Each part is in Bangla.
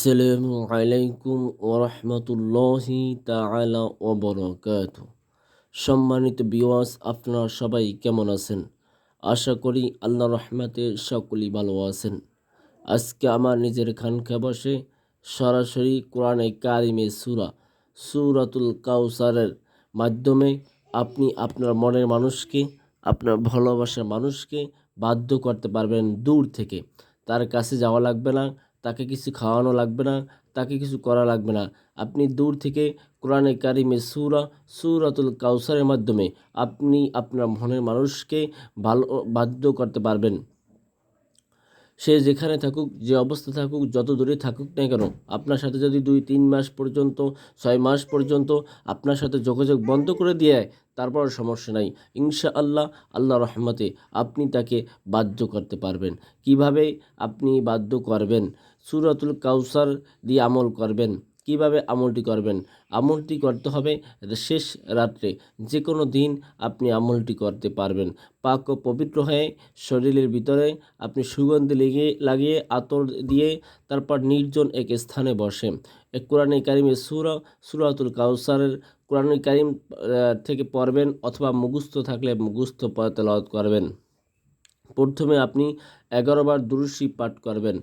আসসালামু আলাইকুম ওরহমতুল্লাহি তাআলা ওয়াবারাকাতুহু। সম্মানিত ভিউয়ার্স, আপনারা সবাই কেমন আছেন? আশা করি আল্লাহর রহমতে সকলেই ভালো আছেন। আজকে আমার নিজের খানকা বসে সরাসরি কোরআনে কারিমে সূরাতুল কাউসারের মাধ্যমে আপনি আপনার মনের মানুষকে, আপনার ভালোবাসার মানুষকে বাধ্য করতে পারবেন দূর থেকে। তার কাছে যাওয়া লাগবে না, তাকে কিছু খাওয়ানো লাগবে না, তাকে কিছু করা লাগবে না। আপনি দূর থেকে কোরআনে কারিমে সূরাতুল কাউসারের মাধ্যমে আপনি আপনার মনের মানুষকে ভালো বাধ্য করতে পারবেন। সে যেখানে থাকুক, যে অবস্থা থাকুক, যত দূরে থাকুক না কেন, আপনার সাথে যদি 2-3 মাস পর্যন্ত, 6 মাস পর্যন্ত আপনার সাথে যোগাযোগ বন্ধ করে দিয়ে তারপর সমস্যা নাই। ইনশাআল্লাহ আল্লাহর রহমতে আপনি তাকে বাধ্য করতে পারবেন। কিভাবে আপনি বাধ্য করবেন? সূরাতুল কাউসার দিয়ে আমল করবেন। কিভাবে আমলটি করবেন? আমলটি করতে হবে শেষ রাত্রে। যে কোনো দিন আপনি আমলটি করতে পারবেন। পাক ও পবিত্র হয়ে শরীরের ভিতরে আপনি সুগন্ধি লাগিয়ে আতর দিয়ে তারপর নির্জন এক স্থানে বসে কোরআনে কারিমের সূরাতুল কাউসারের কোরআনে কারিম থেকে পড়বেন, অথবা মুখস্থ থাকলে মুখস্থ তেলাওয়াত করবেন। প্রথমে আপনি 11 বার দুরূদ শরীফ পাঠ করবেন।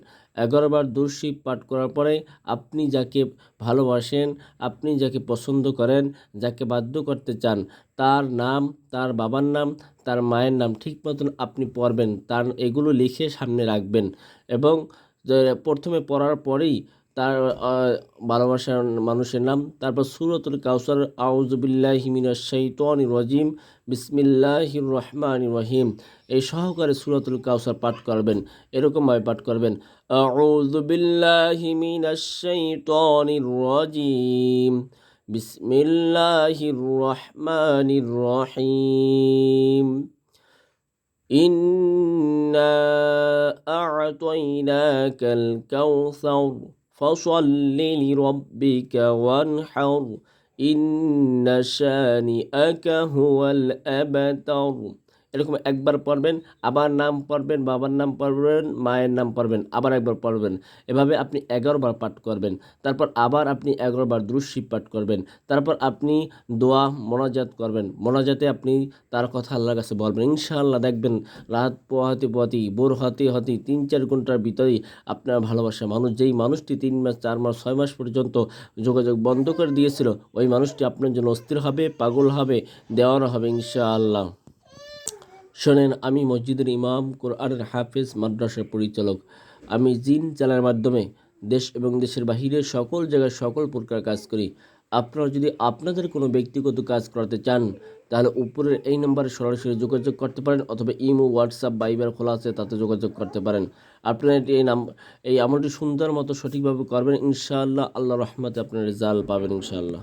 11 বার দুরূদ শরীফ পাঠ করার পরে আপনি যাকে ভালোবাসেন, আপনি যাকে পছন্দ করেন, যাকে বাধ্য করতে চান, তার নাম, তার বাবার নাম, তার মায়ের নাম ঠিক মতন আপনি পড়বেন। তার এগুলো লিখে সামনে রাখবেন এবং প্রথমে পড়ার পরেই তার ভালোবাসার মানুষের নাম, তারপর সূরাতুল কাউসার, আউযু বিল্লাহি মিনাশ শাইতানির রাজিম, বিসমিল্লাহির রহমানির রহিম, এই সহকারে সূরাতুল কাউসার পাঠ করবেন। এরকমভাবে পাঠ করবেন, আউযু বিল্লাহি মিনাশ শাইতানির রাজিম, বিসমিল্লাহির রহমানির রহিম, ইন্না আ'তাইনাকাল কাউসার ফসল্লি লিরাব্বিকা ওয়ানহার, ইন্না শানিআকা হুয়াল আবতার। এরকম একবার পড়বেন, আবার নাম পড়বেন, বাবার নাম পড়বেন, মায়ের নাম পড়বেন, আবার একবার পড়বেন। এভাবে আপনি 11 বার পাঠ করবেন। তারপর আবার আপনি 11 বার দুরূদ শরীফ পাঠ করবেন। তারপর আপনি দোয়া মোনাজাত করবেন। মোনাজাতে আপনি তার কথা আল্লাহর কাছে বলবেন। ইনশাআল্লাহ দেখবেন রাত পোহাতে পোহাতেই, ভোর হতে হতেই 3-4 ঘন্টার ভিতরেই আপনার ভালোবাসা মানুষ, যেই মানুষটি 3 মাস, 4 মাস, 6 মাস পর্যন্ত যোগাযোগ বন্ধ করে দিয়েছিল, ওই মানুষটি আপনার জন্য অস্থির হবে, পাগল হবে, দেওয়ানা হবে ইনশাআল্লাহ। শোনেন, আমি মসজিদের ইমাম, কোরআনের হাফেজ, মাদ্রাসার পরিচালক। আমি জিন চালানোর মাধ্যমে দেশ এবং দেশের বাহিরে সকল জায়গায় সকল প্রকার কাজ করি। আপনারা যদি আপনাদের কোনো ব্যক্তিগত কাজ করাতে চান, তাহলে উপরের এই নম্বরে সরাসরি যোগাযোগ করতে পারেন, অথবা ইমো, হোয়াটসঅ্যাপ, ভাইবার খোলা আছে, তাতে যোগাযোগ করতে পারেন। আপনারা এই আমলটি সুন্দর মতো সঠিকভাবে করবেন, ইনশাআল্লাহ আল্লাহর রহমতে আপনার রেজাল্ট পাবেন ইনশাআল্লাহ।